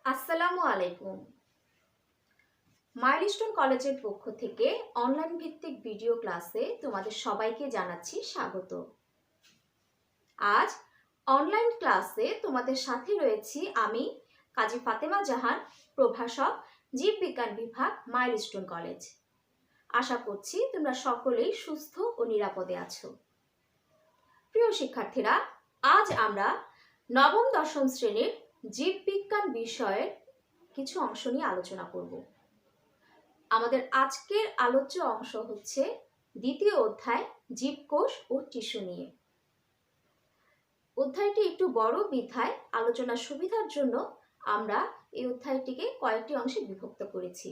আসসালামু আলাইকুম। মাইলস্টোন কলেজের পক্ষ থেকে অনলাইন ভিত্তিক ভিডিও ক্লাসে তোমাদের সবাইকে জানাচ্ছি স্বাগত। আজ অনলাইন ক্লাসে তোমাদের সাথে রয়েছি আমি কাজী ফাতেমা জাহান, প্রভাষক, জীববিজ্ঞান বিভাগ, মাইলস্টোন কলেজ। আশা করছি তোমরা সকলেই সুস্থ ও নিরাপদে আছো। প্রিয় শিক্ষার্থীরা, আজ আমরা নবম দশম শ্রেণীর জীববিজ্ঞান বিষয়ের কিছু অংশ নিয়ে আলোচনা করব। আমাদের আজকের আলোচ্য অংশ হচ্ছে দ্বিতীয় অধ্যায় জীবকোষ ও টিস্যু নিয়ে। অধ্যায়টি একটু বড় বিধায় আলোচনার সুবিধার জন্য আমরা এই অধ্যায়টিকে কয়েকটি অংশে বিভক্ত করেছি।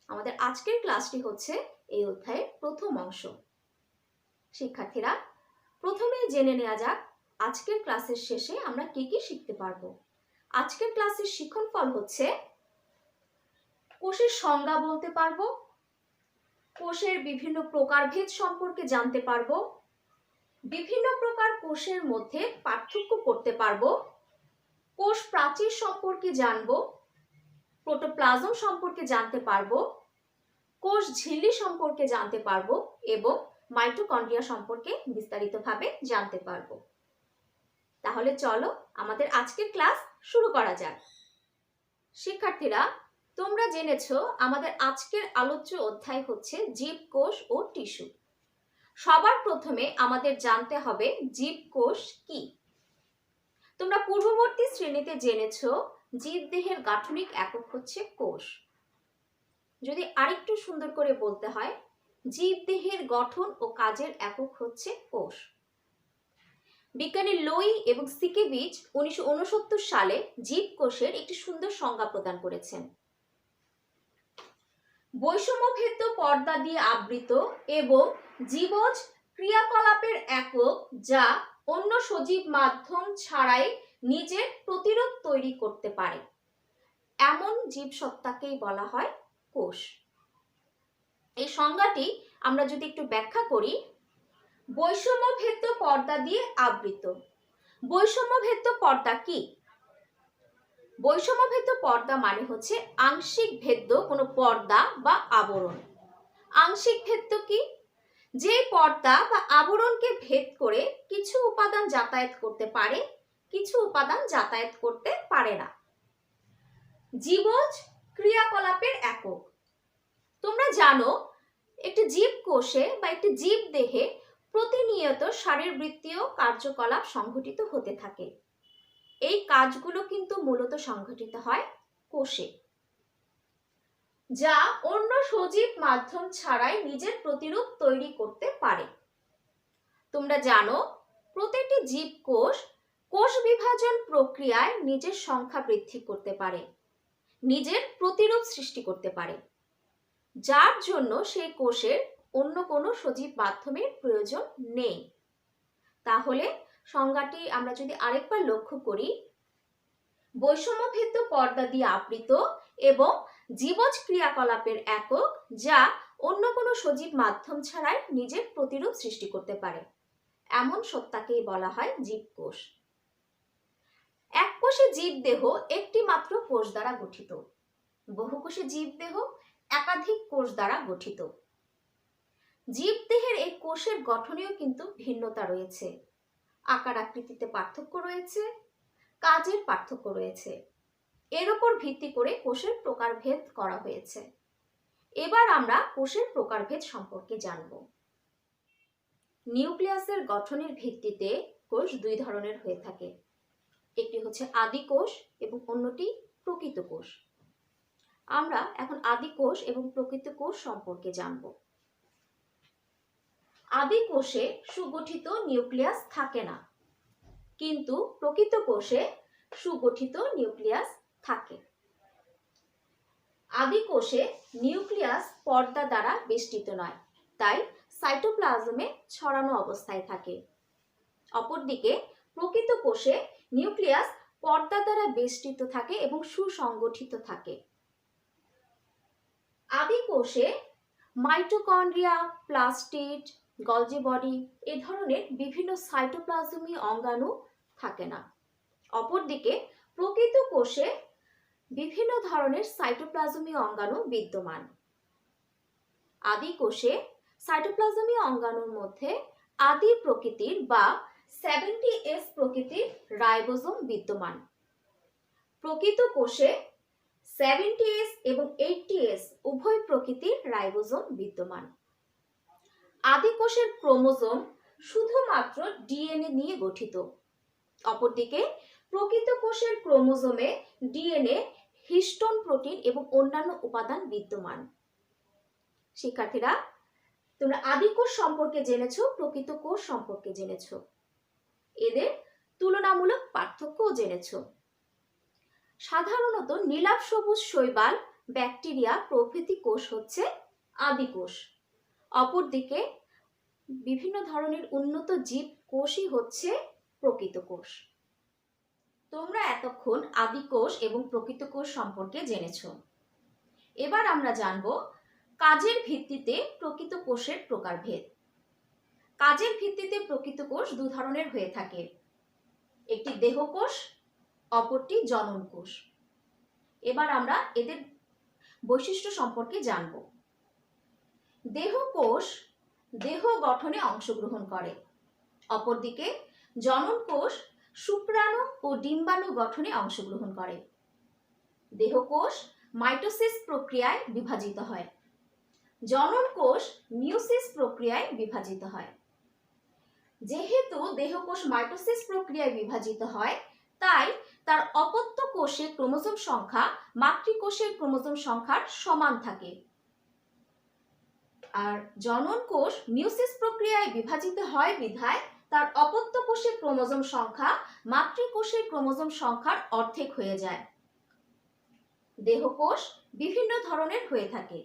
আমাদের আজকের ক্লাসটি হচ্ছে এই অধ্যায়ের প্রথম অংশ। শিক্ষার্থীরা, প্রথমে জেনে নেওয়া যাক আজকের ক্লাসের শেষে আমরা কি কি শিখতে পারবো। আজকের ক্লাসের শিক্ষণফল হচ্ছে কোষের সংজ্ঞা বলতে পারবো, কোষের বিভিন্ন প্রকারভেদ সম্পর্কে জানতে পারবো, বিভিন্ন প্রকার কোষের মধ্যে পার্থক্য করতে পারবো, কোষ প্রাচীর সম্পর্কে জানবো, প্রোটোপ্লাজম সম্পর্কে জানতে পারবো, কোষ ঝিল্লি সম্পর্কে জানতে পারবো এবং মাইটোকন্ড্রিয়া সম্পর্কে বিস্তারিতভাবে জানতে পারবো। তাহলে চলো আমাদের আজকের ক্লাস শুরু করা যাক। শিক্ষার্থীরা, তোমরা জেনেছো আমাদের আজকের আলোচ্য অধ্যায় হচ্ছে জীবকোষ ও টিস্যু। সবার প্রথমে আমাদের জানতে হবে জীবকোষ কি। তোমরা পূর্ববর্তী শ্রেণীতে জেনেছো জীবদেহের গাঠনিক একক হচ্ছে কোষ। যদি আরেকটু সুন্দর করে বলতে হয়, জীবদেহের গঠন ও কাজের একক হচ্ছে কোষ। বিজ্ঞানী লোই এবং সিকেভিচ 1969 সালে জীবকোষের একটি সুন্দর সংজ্ঞা প্রদান করেছেন। বৈষম্যভেদ্য পর্দা দিয়ে আবৃত এবং জীবজ ক্রিয়াকলাপের একক যা অন্য সজীব মাধ্যম ছাড়াই নিজের প্রতিরোধ তৈরি করতে পারে, এমন জীবসত্তাকেই বলা হয় কোষ। এই সংজ্ঞাটি আমরা যদি একটু ব্যাখ্যা করি, বৈষম্যভেদ্য পর্দা দিয়ে আবৃত। বৈষম্যভেদ্য পর্দা কি? বৈষম্যভেদ্য পর্দা মানে হচ্ছে আংশিক ভেদ্য কোনো পর্দা বা আবরণ। আংশিক ভেদ্য কি? যে পর্দা বা আবরণকে ভেদ করে কিছু উপাদান যাতায়াত করতে পারে, কিছু উপাদান যাতায়াত করতে পারে না। জীবজ ক্রিয়াকলাপের একক। তোমরা জানো একটি জীবকোষে বা একটি জীবদেহে প্রতিনিয়ত শারীরবৃত্তীয় কার্যকলাপ সংঘটিত হতে থাকে। এই কাজগুলো কিন্তু মূলত সংঘটিত হয় কোষে, যা অন্য সজীব মাধ্যম ছাড়াই নিজের প্রতিরূপ তৈরি করতে পারে। তোমরা জানো প্রতিটি জীবকোষ কোষ বিভাজন প্রক্রিয়ায় নিজের সংখ্যা বৃদ্ধি করতে পারে, নিজের প্রতিরূপ সৃষ্টি করতে পারে, যার জন্য সেই কোষের অন্য কোনো সজীব মাধ্যমের প্রয়োজন নেই। তাহলে সংজ্ঞাটি আমরা যদি আরেকবার লক্ষ্য করি, বৈষম্যভেদ্য পর্দা দিয়ে আবৃত এবং জীবজ ক্রিয়াকলাপের একক যা অন্য কোনো সজীব মাধ্যম ছাড়াই নিজের প্রতিরূপ সৃষ্টি করতে পারে, এমন সত্তাকেই বলা হয় জীবকোষ। এককোষী জীবদেহ একটি মাত্র কোষ দ্বারা গঠিত। বহুকোষী জীবদেহ একাধিক কোষ দ্বারা গঠিত। জীবদেহের এই কোষের গঠনেও কিন্তু ভিন্নতা রয়েছে, আকার আকৃতিতে পার্থক্য রয়েছে, কাজের পার্থক্য রয়েছে। এর উপর ভিত্তি করে কোষের প্রকারভেদ করা হয়েছে। এবার আমরা কোষের প্রকারভেদ সম্পর্কে জানব। নিউক্লিয়াসের গঠনের ভিত্তিতে কোষ দুই ধরনের হয়ে থাকে। একটি হচ্ছে আদি কোষ এবং অন্যটি প্রকৃত কোষ। আমরা এখন আদি কোষ এবং প্রকৃত কোষ সম্পর্কে জানব। আদি কোষে সুগঠিত নিউক্লিয়াস থাকে না, কিন্তু প্রকৃত কোষে সুগঠিত নিউক্লিয়াস থাকে। আদি কোষে নিউক্লিয়াস পর্দা দ্বারা বেষ্টিত নয়, তাই সাইটোপ্লাজমে ছড়ানো অবস্থায় থাকে। অপরদিকে প্রকৃত কোষে নিউক্লিয়াস পর্দা দ্বারা বেষ্টিত থাকে এবং সুসংগঠিত থাকে। আদি কোষে মাইটোকন্ড্রিয়া, প্লাস্টিড, গলজি বডি এ ধরনের বিভিন্ন সাইটোপ্লাজমীয় অঙ্গাণু থাকে না। অপরদিকে প্রকৃত কোষে বিভিন্ন ধরনের সাইটোপ্লাজমীয় অঙ্গাণু বিদ্যমান। আদি কোষে সাইটোপ্লাজমীয় অঙ্গাণুর মধ্যে আদি প্রকৃতির বা 70S প্রকৃতির রাইবোজোম বিদ্যমান। প্রকৃত কোষে 70S এবং 80S উভয় প্রকৃতির রাইবোজোম বিদ্যমান। আদি কোষের ক্রোমোজোম শুধুমাত্র ডিএনএ নিয়ে গঠিত। অপরদিকে প্রকৃত কোষের ক্রোমোজোমে ডিএনএ, হিস্টোন প্রোটিন এবং অন্যান্য উপাদান বিদ্যমান। শিক্ষার্থীরা, তোমরা আদি কোষ সম্পর্কে জেনেছো, প্রকৃত কোষ সম্পর্কে জেনেছো, এদের তুলনামূলক পার্থক্যও জেনেছো। সাধারণত নীলাভ সবুজ শৈবাল, ব্যাকটেরিয়া প্রভৃতি কোষ হচ্ছে আদি কোষ। অপরদিকে বিভিন্ন ধরনের উন্নত জীব কোষই হচ্ছে প্রকৃত কোষ। তোমরা এতক্ষণ আদি কোষ এবং প্রকৃত কোষ সম্পর্কে জেনেছো। এবার আমরা জানব কাজের ভিত্তিতে প্রকৃত কোষের প্রকারভেদ। কাজের ভিত্তিতে প্রকৃত কোষ দু ধরনের হয়ে থাকে, একটি দেহকোষ, অপরটি জনন কোষ। এবার আমরা এদের বৈশিষ্ট্য সম্পর্কে জানব। দেহকোষ দেহ গঠনে অংশগ্রহণ করে, অপরদিকে জনন কোষ শুক্রাণু ও ডিম্বাণু গঠনে অংশগ্রহণ করে। দেহকোষ মাইটোসিস প্রক্রিয়ায় বিভাজিত হয়, জনন কোষ মিওসিস প্রক্রিয়ায় বিভাজিত হয়। যেহেতু দেহকোষ মাইটোসিস প্রক্রিয়ায় বিভাজিত হয়, তাই তার অপত্য কোষে ক্রোমোজোম সংখ্যা মাতৃকোষের ক্রোমোজোম সংখ্যার সমান থাকে। আর জনন কোষ মিওসিস প্রক্রিয়ায় বিভাজিত হয় বিধায় তার অপত্য কোষের ক্রোমোজোম সংখ্যা মাতৃকোষের ক্রোমোজোম সংখ্যার অর্ধেক হয়ে যায়। দেহকোষ বিভিন্ন ধরনের হয়ে থাকে,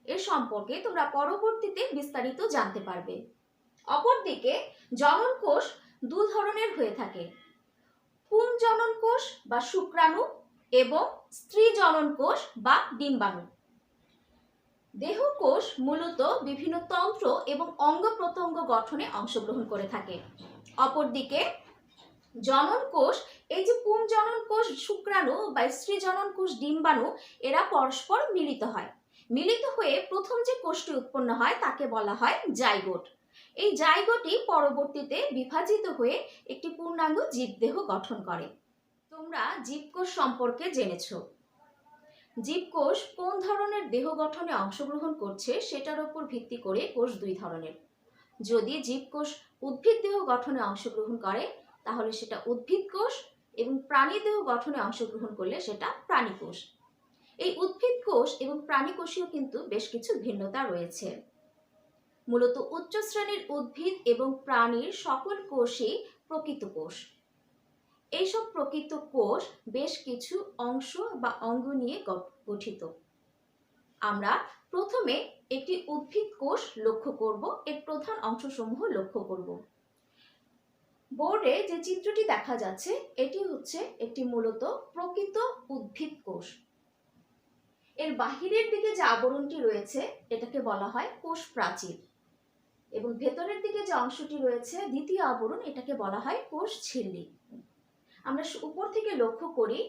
এ সম্পর্কে তোমরা পরবর্তীতে বিস্তারিত জানতে পারবে। অপরদিকে জনন কোষ দু ধরনের হয়ে থাকে, পুংজনন কোষ বা শুক্রাণু এবং স্ত্রী জনন কোষ বা ডিম্বাণু। দেহকোষ মূলত বিভিন্ন তন্ত্র এবং অঙ্গ প্রত্যঙ্গ গঠনে অংশগ্রহণ করে থাকে। অপরদিকে জনন কোষ, এই যে পুংজনন কোষ শুক্রাণু বা স্ত্রী জনন কোষ ডিম্বাণু, এরা পরস্পর মিলিত হয়। মিলিত হয়ে প্রথম যে কোষটি উৎপন্ন হয় তাকে বলা হয় জাইগোট। এই জাইগোটই পরবর্তীতে বিভাজিত হয়ে একটি পূর্ণাঙ্গ জীবদেহ গঠন করে। তোমরা জীবকোষ সম্পর্কে জেনেছো। জীবকোষ কোন ধরনের দেহ গঠনে অংশগ্রহণ করছে সেটার উপর ভিত্তি করে কোষ দুই ধরনের। যদি জীবকোষ উদ্ভিদ দেহ গঠনে অংশগ্রহণ করে তাহলে সেটা উদ্ভিদ কোষ, এবং প্রাণী দেহ গঠনে অংশগ্রহণ করলে সেটা প্রাণী কোষ। এই উদ্ভিদ কোষ এবং প্রাণী কোষীয় কিন্তু বেশ কিছু ভিন্নতা রয়েছে। মূলত উচ্চ শ্রেণীর উদ্ভিদ এবং প্রাণীর সকল কোষই প্রকৃত কোষ। এইসব প্রকৃত কোষ বেশ কিছু অংশ বা অঙ্গ নিয়ে গঠিত। আমরা প্রথমে একটি উদ্ভিদ কোষ লক্ষ্য করব, এর প্রধান অংশসমূহ লক্ষ্য করব। বোর্ডে যে চিত্রটি দেখা যাচ্ছে এটি হচ্ছে একটি মূলত প্রকৃত উদ্ভিদ কোষ। এর বাহিরের দিকে যে আবরণটি রয়েছে এটাকে বলা হয় কোষ প্রাচীর, এবং ভেতরের দিকে যে অংশটি রয়েছে দ্বিতীয় আবরণ, এটাকে বলা হয় কোষ ঝিল্লি। আমরা উপর থেকে লক্ষ্য করি,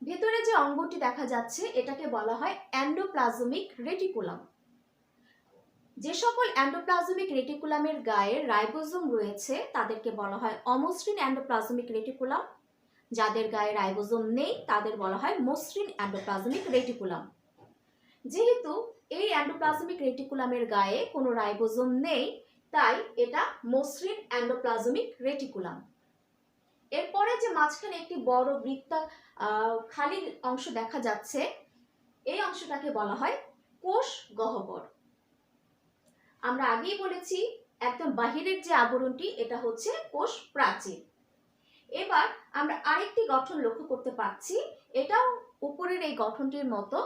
ভেতরে যে অঙ্গটি দেখা যাচ্ছে এটাকে বলা হয় এন্ডোপ্লাজমিক রেটিকুলাম। যে সকল এন্ডোপ্লাজমিক রেটিকুলামের গায়ে রাইবোজোম রয়েছে তাদেরকে বলা হয় অমসৃণ এন্ডোপ্লাজমিক রেটিকুলাম। যাদের গায়ে রাইবোজোম নেই তাদের বলা হয় মসৃণ এন্ডোপ্লাজমিক রেটিকুলাম। যেহেতু এই এন্ডোপ্লাজমিক রেটিকুলামের গায়ে কোনো রাইবোজোম নেই, তাই এটা মসৃণ এন্ডোপ্লাজমিক রেটিকুলাম। এরপরে যে মাঝখানে একটি বড় বৃত্তা খালি অংশ দেখা যাচ্ছে, এই অংশটাকে বলা হয় কোষ গহ্বর। আমরা আগেই বলেছি একদম বাহিরের যে আবরণটি এটা হচ্ছে কোষ প্রাচীর। এবার আমরা আরেকটি গঠন লক্ষ্য করতে পারছি, এটাও উপরের এই গঠনটির মতো,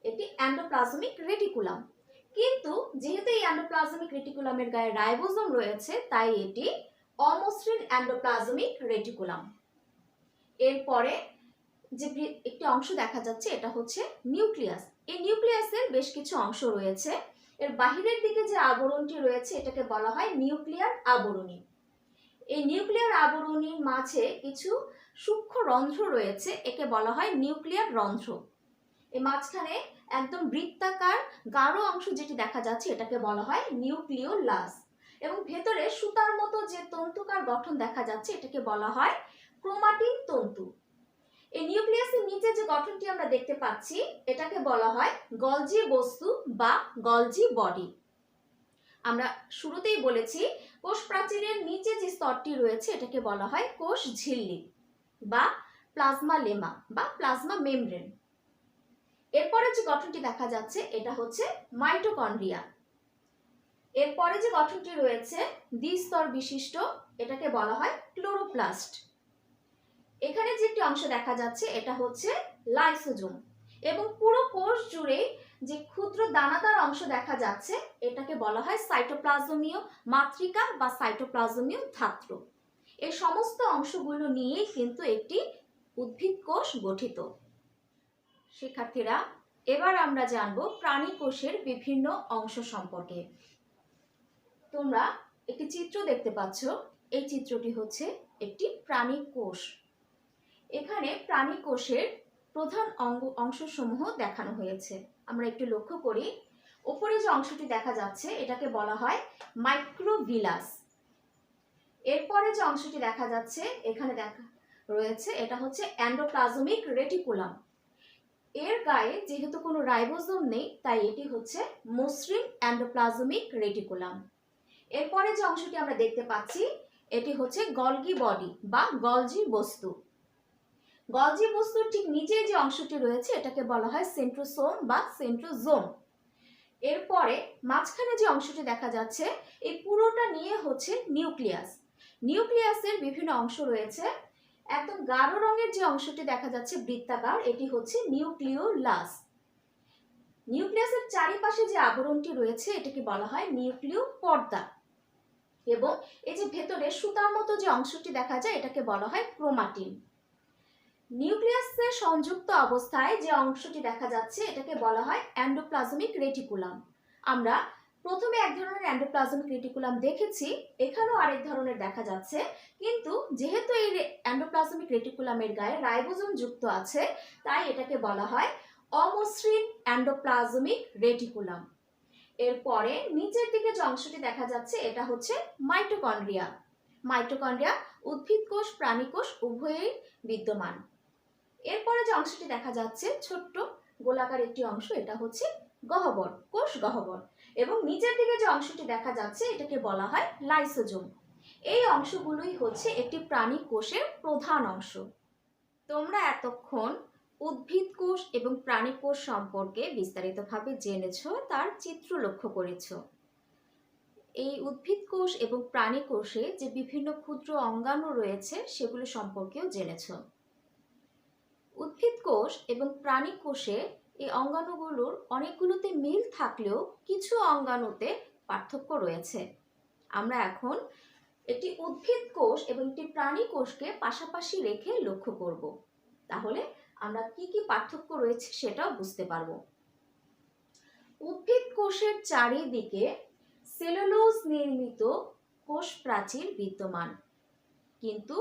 এটি এন্ডোপ্লাজমিক রেটিকুলাম। কিন্তু যেহেতু এই এন্ডোপ্লাজমিক রেটিকুলামের গায়ে রাইবোজোম রয়েছে তাই এটি অমসৃণ এন্ডোপ্লাজমিক রেটিকুলাম। এরপরে যে একটি অংশ দেখা যাচ্ছে এটা হচ্ছে নিউক্লিয়াস। এই নিউক্লিয়াসের বেশ কিছু অংশ রয়েছে। এর বাহিরের দিকে যে আবরণটি রয়েছে এটাকে বলা হয় নিউক্লিয়ার আবরণী। এই নিউক্লিয়ার আবরণীর মাঝে কিছু সূক্ষ্ম রন্ধ্র রয়েছে একে বলা হয় নিউক্লিয়ার রন্ধ্র। এই মাঝখানে একদম বৃত্তাকার গাঢ় অংশ যেটি দেখা যাচ্ছে এটাকে বলা হয় নিউক্লিওলাস, এবং ভেতরে সুতার মতো যে তন্তুকার গঠন দেখা যাচ্ছে এটাকে বলা হয় ক্রোমাটিন তন্তু। এই নিউক্লিয়াসের নিচে যে গঠনটি আমরা দেখতে পাচ্ছি এটাকে বলা হয় গলজি বস্তু বা গলজি বডি। আমরা শুরুতেই বলেছি কোষ প্রাচীরের নিচে যে স্তরটি রয়েছে এটাকে বলা হয় কোষ ঝিল্লি বা প্লাজমা লেমা বা প্লাজমা মেমব্রেন। এরপরে যে গঠনটি দেখা যাচ্ছে এটা হচ্ছে মাইটোকন্ড্রিয়া। এরপরে যে গঠনটি রয়েছে দ্বিস্তর বিশিষ্ট এটাকে বলা হয় ক্লোরোপ্লাস্ট। এখানে যে একটি অংশ দেখা যাচ্ছে এটা হচ্ছে লাইসোজোম, এবং পুরো কোষ জুড়ে যে ক্ষুদ্র দানাদার অংশ দেখা যাচ্ছে এটাকে বলা হয় সাইটোপ্লাজমীয় মাতৃকা বা সাইটোপ্লাজমীয় ধাত্র। এই সমস্ত অংশগুলো নিয়েই কিন্তু একটি উদ্ভিদ কোষ গঠিত। শিক্ষার্থীরা, এবার আমরা জানব প্রাণী কোষের বিভিন্ন অংশ সম্পর্কে। তোমরা একটি চিত্র দেখতে পাচ্ছ, এই চিত্রটি হচ্ছে একটি প্রাণী কোষ। এখানে প্রাণী কোষের প্রধান অংশসমূহ দেখানো হয়েছে। আমরা একটু লক্ষ্য করি, উপরে যে অংশটি দেখা যাচ্ছে এটাকে বলা হয় মাইক্রোভিলাস। এরপরে যে অংশটি দেখা যাচ্ছে এখানে দেখা রয়েছে এটা হচ্ছে এন্ডোপ্লাজমিক রেটিকুলাম। এর গায়ে যেহেতু কোনো রাইবোজোম নেই তাই এটি হচ্ছে মসৃণ এন্ডোপ্লাজমিক রেটিকুলাম। এরপরে যে অংশটি আমরা দেখতে পাচ্ছি এটি হচ্ছে গলগি বডি বা গলজি বস্তু। গলজি বস্তুর ঠিক নিচে যে অংশটি রয়েছে এটাকে বলা হয় সেন্ট্রোসোম বা সেন্ট্রোজোম। এরপরে মাঝখানে যে অংশটি দেখা যাচ্ছে এই পুরোটা নিয়ে হচ্ছে নিউক্লিয়াস। নিউক্লিয়াসের বিভিন্ন অংশ রয়েছে। একদম গাঢ় রঙের যে অংশটি দেখা যাচ্ছে বৃত্তাকার এটি হচ্ছে নিউক্লিওলাস। নিউক্লিয়াসের চারিপাশে যে আবরণটি রয়েছে এটাকে বলা হয় নিউক্লিয় পর্দা, এবং এই যে ভেতরে সুতার মতো যে অংশটি দেখা যায় এটাকে বলা হয় ক্রোমাটিন। নিউক্লিয়াসের সংযুক্ত অবস্থায় যে অংশটি দেখা যাচ্ছে এটাকে বলা হয় এন্ডোপ্লাজমিক রেটিকুলাম। আমরা প্রথমে এক ধরনের এন্ডোপ্লাজমিক রেটিকুলাম দেখেছি, এখানেও আরেক ধরনের দেখা যাচ্ছে, কিন্তু যেহেতু এই এন্ডোপ্লাজমিক রেটিকুলামের গায়ে রাইবোজোম যুক্ত আছে তাই এটাকে বলা হয় অমসৃণ এন্ডোপ্লাজমিক রেটিকুলাম। এরপরে নিচের দিকে যে অংশটি দেখা যাচ্ছে এটা হচ্ছে মাইটোকন্ড্রিয়া। মাইটোকন্ড্রিয়া উদ্ভিদ কোষ প্রাণী কোষ উভয়েই বিদ্যমান। এরপরে যে অংশটি দেখা যাচ্ছে ছোট্ট গোলাকার একটি অংশ এটা হচ্ছে গহ্বর, কোষ গহ্বর, এবং নিচের দিকে যে অংশটি দেখা যাচ্ছে এটাকে বলা হয় লাইসোজোম। এই অংশগুলোই হচ্ছে একটি প্রাণী কোষের প্রধান অংশ। তোমরা এতক্ষণ উদ্ভিদ কোষ এবং প্রাণী কোষ সম্পর্কে বিস্তারিতভাবে জেনেছো, তার চিত্র লক্ষ্য করেছো। এই উদ্ভিদ কোষ এবং প্রাণী কোষে যে বিভিন্ন ক্ষুদ্র অঙ্গাণু রয়েছে সেগুলো সম্পর্কেও জেনেছো। উদ্ভিদ কোষ এবং প্রাণী কোষে এই অঙ্গাণুগুলোর অনেকগুলোতে মিল থাকলেও কিছু অঙ্গাণুতে পার্থক্য রয়েছে। আমরা এখন একটি উদ্ভিদ কোষ এবং একটি প্রাণী কোষকে পাশাপাশি রেখে লক্ষ্য করব, তাহলে আমরা কি কি পার্থক্য রয়েছে সেটাও বুঝতে পারব। উদ্ভিদ কোষের চারিদিকে সেলুলোজ নির্মিত কোষ প্রাচীর বিদ্যমান, কিন্তু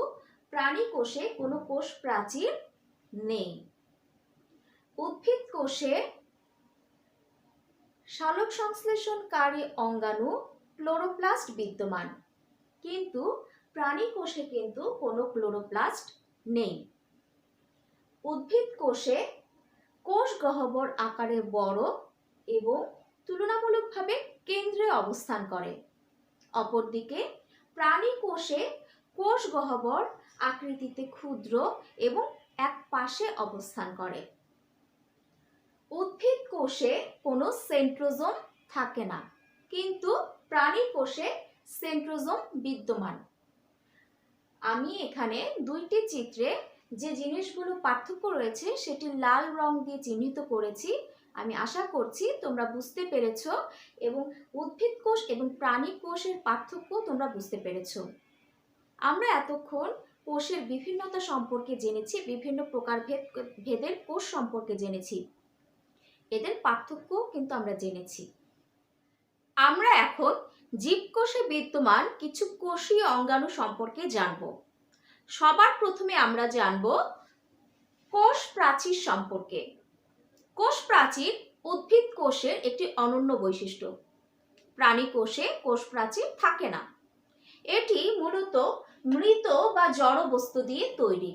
প্রাণী কোষে কোনো কোষ প্রাচীর নেই। উদ্ভিদ কোষে সালোক সংশ্লেষণকারী অঙ্গাণু ক্লোরোপ্লাস্ট বিদ্যমান, কিন্তু প্রাণী কোষে কিন্তু কোনো ক্লোরোপ্লাস্ট নেই। উদ্ভিদ কোষে কোষ গহ্বর আকারে বড় এবং তুলনামূলকভাবে কেন্দ্রে অবস্থান করে। অপরদিকে প্রাণী কোষে কোষ গহ্বর আকৃতিতে ক্ষুদ্র এবং এক পাশে অবস্থান করে। উদ্ভিদ কোষে কোনো সেন্ট্রোজোম থাকে না, কিন্তু প্রাণী কোষে সেন্ট্রোজোম বিদ্যমান। আমি এখানে দুইটি চিত্রে যে জিনিসগুলো পার্থক্য রয়েছে সেটি লাল রং দিয়ে চিহ্নিত করেছি। আমি আশা করছি তোমরা বুঝতে পেরেছো এবং উদ্ভিদ কোষ এবং প্রাণী কোষের পার্থক্য তোমরা বুঝতে পেরেছো। আমরা এতক্ষণ কোষের বিভিন্নতা সম্পর্কে জেনেছি, বিভিন্ন ভেদের কোষ সম্পর্কে জেনেছি, এদের পার্থক্য কিন্তু আমরা জেনেছি। আমরা এখন জীবকোষে বিদ্যমান কিছু কোষীয় অঙ্গাণু সম্পর্কে জানব। সবার প্রথমে আমরা জানব কোষ প্রাচীর সম্পর্কে। কোষ প্রাচীর উদ্ভিদ কোষের একটি অনন্য বৈশিষ্ট্য। প্রাণী কোষে কোষ প্রাচীর থাকে না। এটি মূলত মৃত বা জড় বস্তু দিয়ে তৈরি।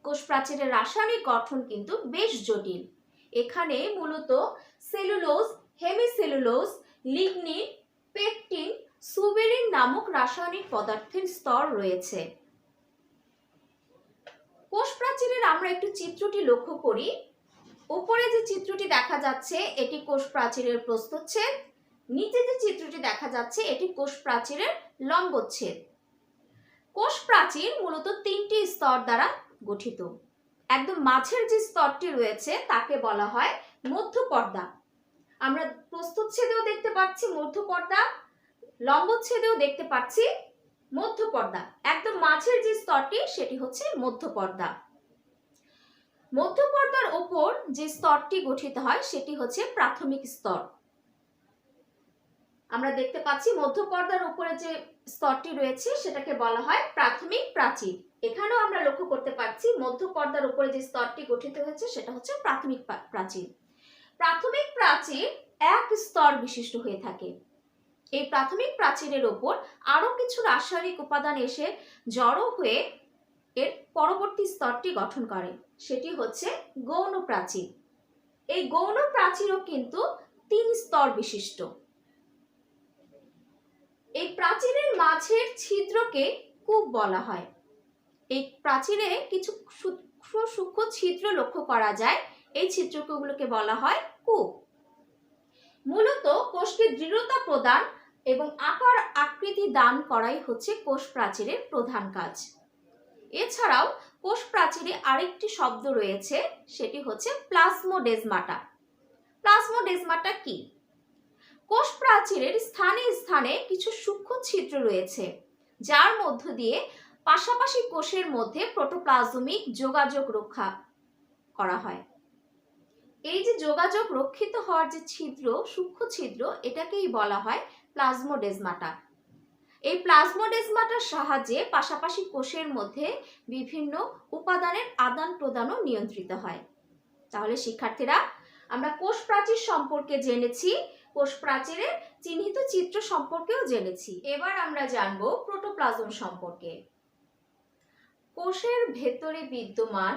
কোষ প্রাচীরের রাসায়নিক গঠন কিন্তু বেশ জটিল। এখানে মূলত cellulose, hemicellulose, lignin, pectin, suberin নামক রাসায়নিক পদার্থের স্তর রয়েছে। কোষ প্রাচীরের আমরা একটু চিত্রটি লক্ষ্য করি। উপরে যে চিত্রটি দেখা যাচ্ছে এটি কোষ প্রাচীরের প্রস্থচ্ছেদ, নিচে যে চিত্রটি দেখা যাচ্ছে এটি কোষ প্রাচীরের লম্বচ্ছেদ। কোষ প্রাচীর মূলত তিনটি স্তর দ্বারা গঠিত। একদম মাঝের যে স্তরটি রয়েছে তাকে বলা হয় মধ্যপর্দা। আমরা প্রস্থচ্ছেদেও দেখতে পাচ্ছি মধ্যপর্দা, লম্বচ্ছেদেও দেখতে পাচ্ছি মধ্যপর্দা। একদম মাঝের যে স্তরটি সেটি হচ্ছে মধ্যপর্দা। মধ্যপর্দার উপর যে স্তরটি গঠিত হয় সেটি হচ্ছে প্রাথমিক স্তর। আমরা দেখতে পাচ্ছি মধ্যপর্দার উপরে যে স্তরটি রয়েছে সেটাকে বলা হয় প্রাথমিক প্রাচীর। এখানেও আমরা লক্ষ্য করতে পারছি মধ্যপর্দার উপরে যে স্তরটি গঠিত হয়েছে সেটা হচ্ছে প্রাথমিক প্রাচীর। প্রাথমিক প্রাচীর এক স্তর বিশিষ্ট হয়ে থাকে। এই প্রাথমিক প্রাচীরের উপর আরো কিছু রাসায়নিক উপাদান এসে জড়ো হয়ে এর পরবর্তী স্তরটি গঠন করে, সেটি হচ্ছে গৌণ প্রাচীর। এই গৌণ প্রাচীরও কিন্তু 3 স্তর বিশিষ্ট। এই প্রাচীরের মাঝের ছিদ্রকে কূপ বলা হয়। এই প্রাচীরে কিছু সূক্ষ্ম ছিদ্র লক্ষ্য করা যায়, এই ছিদ্রগুলোকে বলা হয় কূপ। মূলত কোষকে দৃঢ়তা প্রদান এবং আকার আকৃতি দান করাই হচ্ছে কোষ প্রাচীরের প্রধান কাজ। এছাড়াও কোষ প্রাচীরে আরেকটি শব্দ রয়েছে, সেটি হচ্ছে প্লাজমোডেজমাটা। প্লাজমোডেজমাটা কি? কোষ প্রাচীরের স্থানে স্থানে কিছু সূক্ষ্ম ছিদ্র রয়েছে, যার মধ্য দিয়ে পাশাপাশি কোষের মধ্যে প্রোটোপ্লাজমিক যোগাযোগ রক্ষা করা হয়। এই যে যোগাযোগ রক্ষিত হওয়ার যে ছিদ্র, সূক্ষ্ম ছিদ্র, এটাকেই বলা হয় প্লাজমোডেজমাটা। এই প্লাজমোডেজমাটার সাহায্যে পাশাপাশি কোষের মধ্যে বিভিন্ন উপাদানের আদান প্রদানও নিয়ন্ত্রিত হয়। তাহলে শিক্ষার্থীরা, আমরা কোষ প্রাচীর সম্পর্কে জেনেছি, কোষ প্রাচীরের চিহ্নিত চিত্র সম্পর্কেও জেনেছি। এবার আমরা জানবো প্রোটোপ্লাজম সম্পর্কে। কোষের ভেতরে বিদ্যমান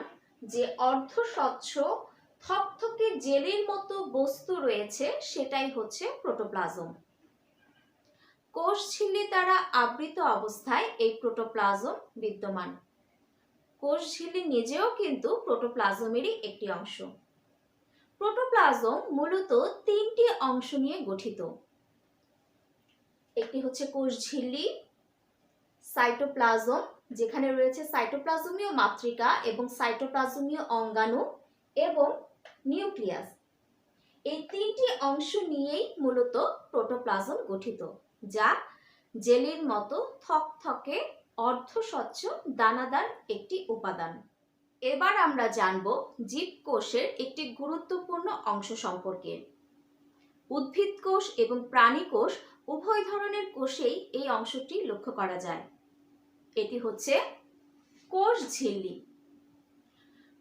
যে অর্ধস্বচ্ছ থকথকে জেলির মতো বস্তু রয়েছে সেটাই হচ্ছে প্রোটোপ্লাজম। কোষ ঝিল্লি দ্বারা আবৃত অবস্থায় এই প্রোটোপ্লাজম বিদ্যমান। কোষ ঝিল্লি নিজেও কিন্তু প্রোটোপ্লাজমেরই একটি অংশ। প্রোটোপ্লাজম মূলত 3টি অংশ নিয়ে গঠিত। একটি হচ্ছে কোষ ঝিল্লি, সাইটোপ্লাজম, যেখানে রয়েছে সাইটোপ্লাজমীয় মাতৃকা এবং সাইটোপ্লাজমীয় অঙ্গাণু, এবং নিউক্লিয়াস। এই 3টি অংশ নিয়েই মূলত প্রোটোপ্লাজম গঠিত, যা জেলির মতো থকথকে অর্ধস্বচ্ছ দানাদার একটি উপাদান। এবার আমরা জানব জীবকোষের একটি গুরুত্বপূর্ণ অংশ সম্পর্কে। উদ্ভিদ কোষ এবং প্রাণী কোষ উভয় ধরনের কোষেই এই অংশটি লক্ষ্য করা যায়। এটি হচ্ছে কোষ ঝিল্লি।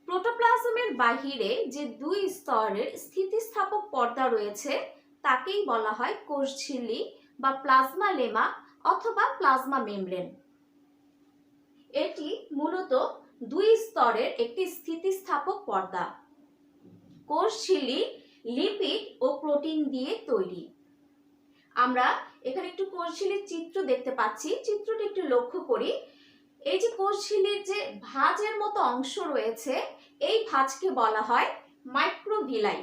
প্রোটোপ্লাজমের বাহিরে যে 2 স্তরের স্থিতিস্থাপক পর্দা রয়েছে তাকেই বলা হয় কোষ ঝিল্লি বা প্লাজমা লেমা অথবা প্লাজমা মেমব্রেন। এটি মূলত 2 স্তরের একটি স্থিতিস্থাপক পর্দা। কোষ ঝিল্লি লিপিড ও প্রোটিন দিয়ে তৈরি। আমরা এখানে একটু কোষ ঝিল্লির চিত্র দেখতে পাচ্ছি, চিত্রটি একটু লক্ষ্য করি। এই যে কোষ ঝিল্লির যে ভাঁজের মতো অংশ রয়েছে, এই ভাঁজকে বলা হয় মাইক্রোভিলাই।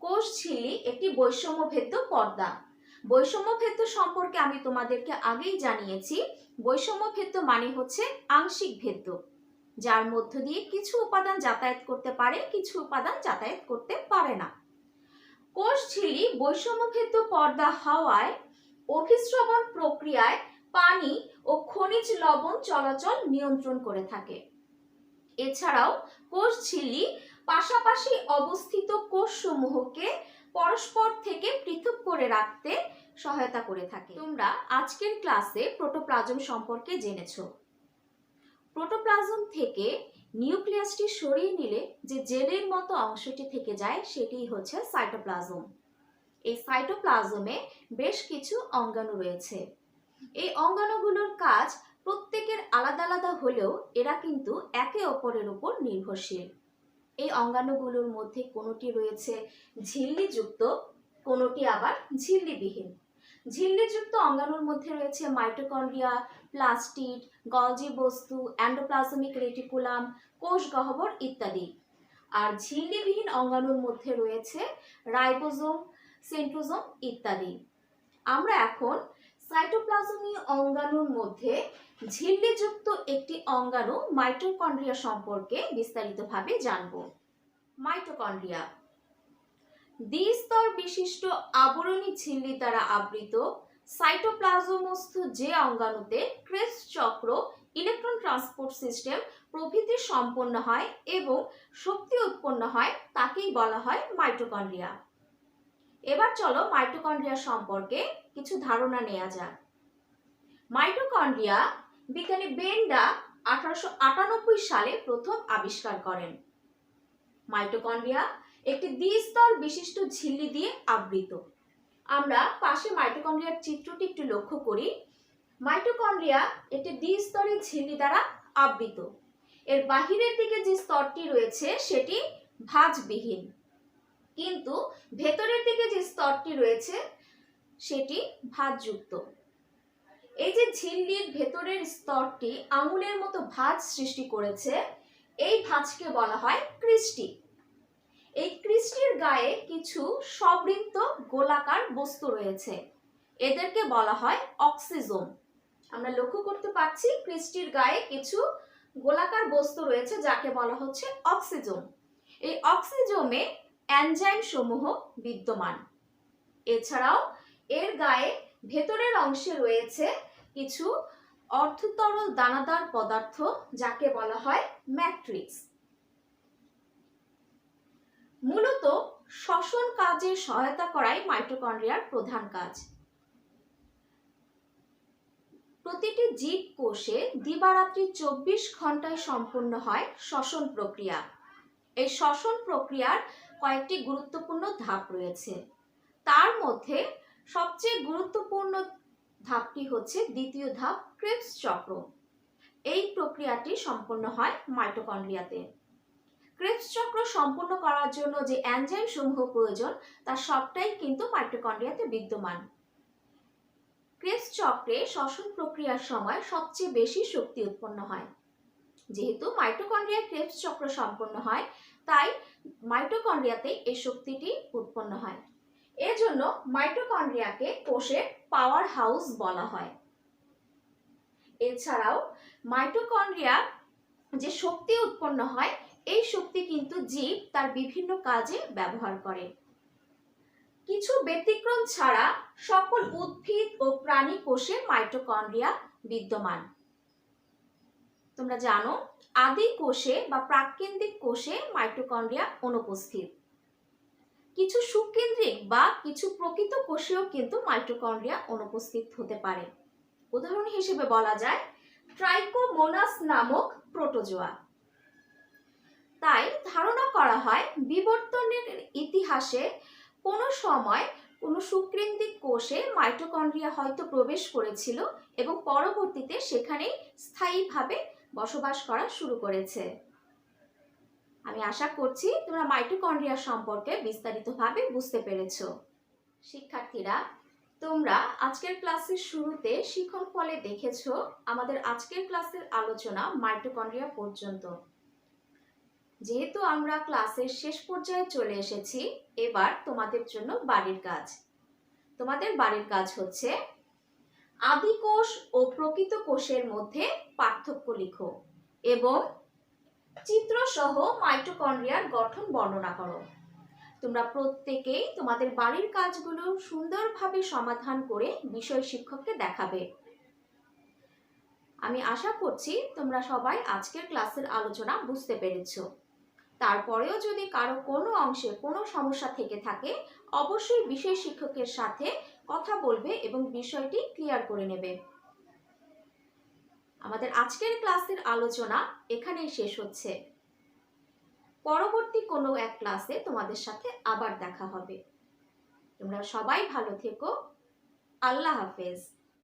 কোষ ঝিল্লি একটি বৈষম্যভেদ্য পর্দা। বৈষম্যভেদ্য সম্পর্কে আমি তোমাদেরকে আগেই জানিয়েছি। বৈষম্যভেদ্য মানে হচ্ছে আংশিক ভেদ্য, যার মধ্য দিয়ে কিছু উপাদান যাতায়াত করতে পারে, কিছু উপাদান যাতায়াত করতে পারে না। কোষ ঝিল্লি বৈষম্যভেদ্য পর্দা হওয়ায় অভিস্রবণ প্রক্রিয়ায় পানি ও খনিজ লবণ চলাচল নিয়ন্ত্রণ করে থাকে। এছাড়াও কোষ ঝিল্লি পাশাপাশি অবস্থিত কোষসমূহকে পরস্পর থেকে পৃথক করে রাখতে সহায়তা করে থাকে। তোমরা আজকের ক্লাসে প্রোটোপ্লাজম সম্পর্কে জেনেছো। প্রোটোপ্লাজম থেকে নিউক্লিয়াসটি সরিয়ে নিলে যে জেলের মতো অংশটি থেকে যায় সেটি হচ্ছে সাইটোপ্লাজম। এই সাইটোপ্লাজমে বেশ কিছু অঙ্গাণু রয়েছে। এই অঙ্গাণুগুলোর কাজ প্রত্যেকের আলাদা আলাদা হলেও এরা কিন্তু একে অপরের উপর নির্ভরশীল। এই অঙ্গাণুগুলোর মধ্যে কোনোটি রয়েছে ঝিল্লিযুক্ত, কোনোটি আবার ঝিল্লিবিহীন। ঝিল্লিযুক্ত অঙ্গাণুর মধ্যে রয়েছে মাইটোকন্ড্রিয়া, প্লাস্টিড, গলজি বস্তু, এন্ডোপ্লাজমিক রেটিকুলাম, কোষ গহ্বর ইত্যাদি। আর ঝিল্লিবিহীন অঙ্গাণুর মধ্যে রয়েছে রাইবোজোম, সেন্ট্রোজোম ইত্যাদি। আমরা এখন সাইটোপ্লাজমীয় অঙ্গাণুর মধ্যে ঝিল্লিযুক্ত একটি অঙ্গাণু মাইটোকন্ড্রিয়া সম্পর্কে বিস্তারিতভাবে জানব। মাইটোকন্ড্রিয়া দ্বিস্তর বিশিষ্ট আবরণী ঝিল্লি দ্বারা আবৃত সাইটোপ্লাজমস্থ যে অঙ্গাণুতে ক্রেবস চক্র, ইলেকট্রন ট্রান্সপোর্ট সিস্টেম প্রভৃতি সম্পন্ন হয় এবং শক্তি উৎপন্ন হয় তাকেই বলা হয় মাইটোকন্ড্রিয়া। এবার চলো মাইটোকন্ড্রিয়া সম্পর্কে কিছু ধারণা নেওয়া যাক। মাইটোকন্ড্রিয়া বিজ্ঞানী বেন্ডা 1898 সালে প্রথম আবিষ্কার করেন। মাইটোকন্ড্রিয়া একটি দ্বিস্তর বিশিষ্ট ঝিল্লি দিয়ে আবৃত। আমরা পাশে মাইটোকন্ড্রিয়ার চিত্রটি একটু লক্ষ্য করি। মাইটোকন্ড্রিয়া একটি দ্বিস্তরী ঝিল্লি দ্বারা আবৃত। এর বাহিরের দিকে যে স্তরটি রয়েছে সেটি ভাঁজবিহীন, কিন্তু ভেতরের দিকে যে স্তরটি রয়েছে সেটি ভাঁজযুক্ত। এই যে ঝিল্লির ভেতরের স্তরটি আঙুলের মতো ভাঁজ সৃষ্টি করেছে, এই ভাঁজকে বলা হয় ক্রিস্টি। এই ক্রিস্টির গায়ে কিছু সবৃন্ত গোলাকার বস্তু রয়েছে, এদেরকে বলা হয় অক্সিজোম। আমরা লক্ষ্য করতে পারছি ক্রিস্টির গায়ে কিছু গোলাকার বস্তু রয়েছে যাকে বলা হচ্ছে অক্সিজোম। এই অক্সিজোমে এনজাইম সমূহ বিদ্যমান। এছাড়াও এর গায়ে ভেতরের অংশে রয়েছে কিছু অর্ধতরল দানাদার পদার্থ যাকে বলা হয় ম্যাট্রিক্স। মূলত শ্বসন কাজে সহায়তা করাই মাইটোকন্ড্রিয়ার প্রধান কাজ। প্রতিটি জীব কোষে দিবারাত্রি 24 ঘন্টায় সম্পন্ন হয় শ্বসন প্রক্রিয়া। এই শ্বসন প্রক্রিয়ার কয়েকটি গুরুত্বপূর্ণ ধাপ রয়েছে। তার মধ্যে সবচেয়ে গুরুত্বপূর্ণ ধাপটি হচ্ছে দ্বিতীয় ধাপ, ক্রেবস চক্র। এই প্রক্রিয়াটি সম্পন্ন হয় মাইটোকন্ড্রিয়াতে। ক্রেবস চক্র সম্পন্ন করার জন্য যে এনজাইম সমূহ প্রয়োজন তার সবটাই কিন্তু মাইটোকন্ড্রিয়াতে বিদ্যমান। ক্রেবস চক্রে শ্বসন প্রক্রিয়ার সময় সবচেয়ে বেশি শক্তি উৎপন্ন হয়। যেহেতু মাইটোকন্ড্রিয়ায় ক্রেবস চক্র সম্পন্ন হয়, তাই মাইটোকন্ড্রিয়াতে এই শক্তিটি উৎপন্ন হয়। এজন্য মাইটোকন্ড্রিয়াকে কোষের পাওয়ার হাউস বলা হয়। এছাড়াও মাইটোকন্ড্রিয়া যে শক্তি উৎপন্ন হয়, এই শক্তি কিন্তু জীব তার বিভিন্ন কাজে ব্যবহার করে। কিছু ব্যতিক্রম ছাড়া সকল উদ্ভিদ ও প্রাণী কোষে মাইটোকন্ড্রিয়া বিদ্যমান। তোমরা জানো আদি কোষে বা প্রাককেন্দ্রিক কোষে মাইটোকন্ড্রিয়া অনুপস্থিত। কিছু সুকেন্দ্রিক বা কিছু প্রকৃত কোষেও কিন্তু মাইটোকন্ড্রিয়া অনুপস্থিত হতে পারে। উদাহরণ হিসেবে বলা যায় ট্রাইকোমোনাস নামক প্রোটোজোয়া। তাই ধারণা করা হয় বিবর্তনের ইতিহাসে কোনো সময় কোনো সুকেন্দ্রিক কোষে মাইটোকন্ড্রিয়া হয়তো প্রবেশ করেছিল এবং পরবর্তীতে সেখানেই স্থায়ীভাবে বসবাস করা শুরু করেছে। আমি আশা করছি তোমরা মাইটোকন্ড্রিয়া সম্পর্কে বিস্তারিতভাবে বুঝতে পেরেছো। শিক্ষার্থীরা, তোমরা আজকের ক্লাসের শুরুতে শিখন ফলে দেখেছো আমাদের আজকের ক্লাসের আলোচনা মাইটোকন্ড্রিয়া পর্যন্ত। যেহেতু আমরা ক্লাসের শেষ পর্যায়ে চলে এসেছি, এবার তোমাদের জন্য বাড়ির কাজ। তোমাদের বাড়ির কাজ হচ্ছে আদি কোষ ও প্রকৃত কোষের মধ্যে পার্থক্য লিখো এবং চিত্রসহ মাইটোকন্ড্রিয়ার গঠন বর্ণনা করো। তোমরা প্রত্যেকেই তোমাদের বাড়ির কাজগুলো সুন্দরভাবে সমাধান করে বিষয় শিক্ষককে দেখাবে। আমি আশা করছি তোমরা সবাই আজকের ক্লাসের আলোচনা বুঝতে পেরেছো। তারপরেও যদি কারো কোনো অংশে কোনো সমস্যা থেকে থাকে, অবশ্যই বিষয় শিক্ষকের সাথে কথা বলবে এবং বিষয়টি ক্লিয়ার করে নেবে। আমাদের আজকের ক্লাসের আলোচনা এখানেই শেষ হচ্ছে। পরবর্তী কোনো এক ক্লাসে তোমাদের সাথে আবার দেখা হবে। তোমরা সবাই ভালো থেকো। আল্লাহ হাফেজ।